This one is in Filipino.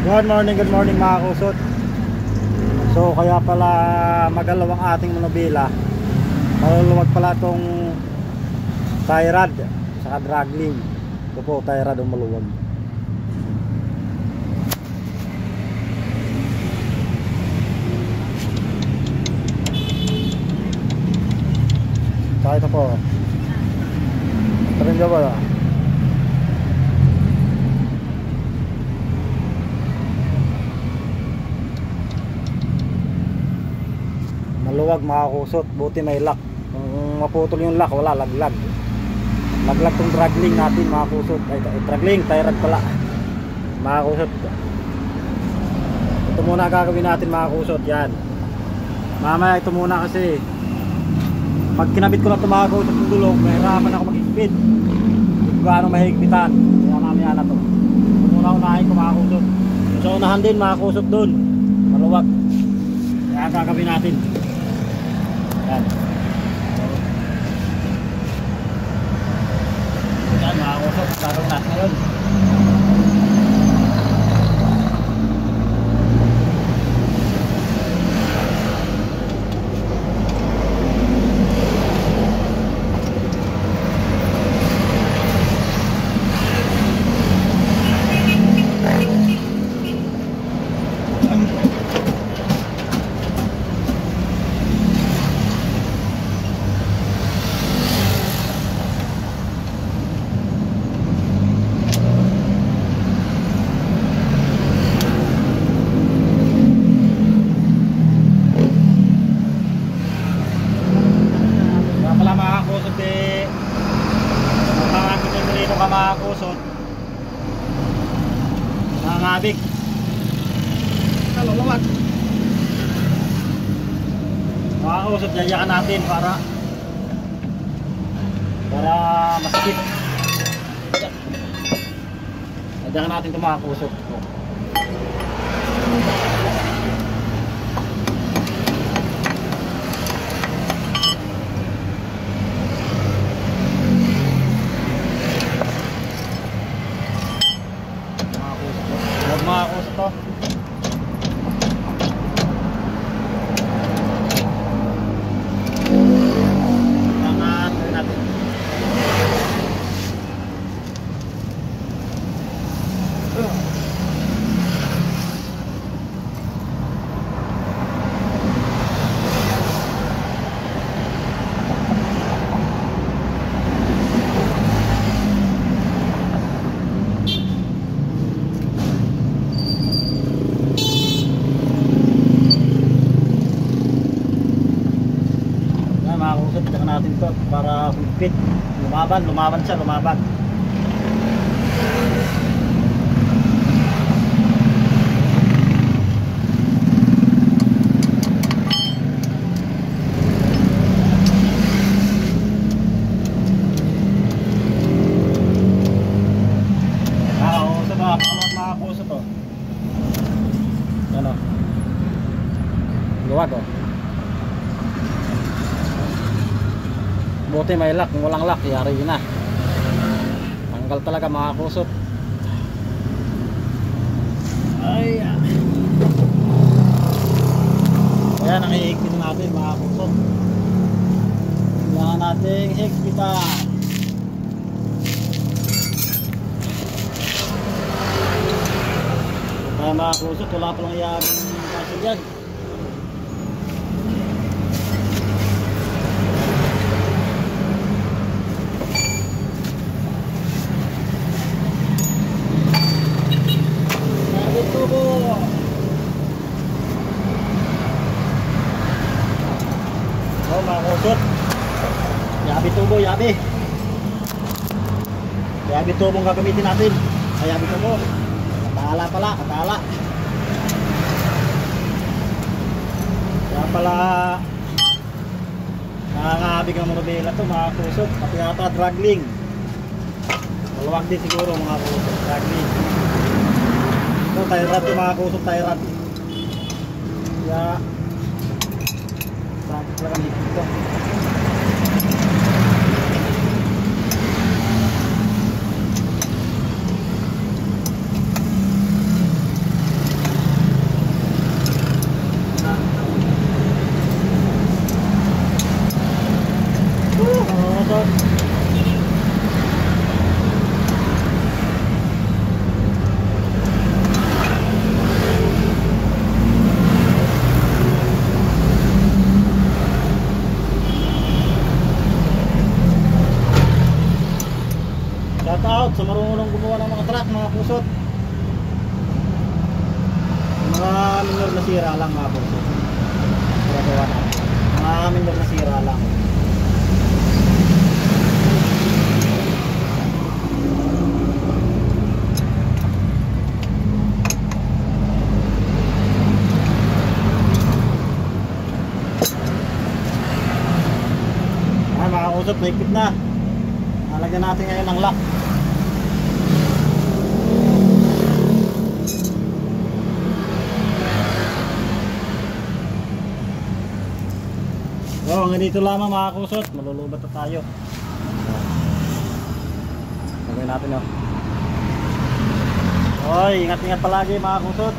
Good morning mga kusot. So kaya pala magalaw ang ating manubela. Maluluwag pala itong tie rod saka dragling. Ito po tie rod ang maluwag. Saka ito po. Ito rin dyan ba? Maluwag mga kusot, buti may lock. Kung maputol yung lock, wala, laglag. Laglag tong dragling natin mga kusot. Ay, dragling, tie rod pala mga kusot. Ito muna gagawin natin mga kusot. Yan, mamaya ito muna kasi pag kinabit ko na ito mga kusot yung dulog, mahirapan ako mag-higpit. Hindi ko gaano mahigpitan. Kaya mamaya na to. Ito muna unahin ko mga kusot. So unahan din mga kusot dun, maluwag. Kaya gagawin natin. Yan. Yan mga kusot, tarong natin ngayon. Mga kusot, nangangabig, nalulawag. Mga kusot, yayakan natin para masikip. Yayakan natin ito mga kusot. Mga kusot to. Angat natin. Tignan natin to para fit. Lumaban siya. Mga kusot to. Ano? Luwag oh. Buti may lock, kung walang lock, yari na. Tanggal talaga mga kusot. Ay, kaya nangihigpit natin mga kusot. Kailangan natin higpitan. Kaya mga kusot, wala palang yari kasi dyan. Oh mga kusot, yabi tubo, yabi tubo ang gagamitin natin. Ay, yabi tubo, katala pala, katala. Kaya pala nakakabig ang manubela to mga kusot. Pati yata dragling, maluwag din siguro mga kusot, dragling. Ito tie rod yung mga kusot, tie rod. Kaya sakit lang dito. kusot. Mga minor na sira lang mga kusot. Mga minor na sira lang. Mga kusot, naikip na. Nalagyan natin ngayon ng lock. So hanggang dito lamang mga kusot, malulubat na tayo. Gagawin natin, oh. Oy, ingat-ingat palagi mga kusot.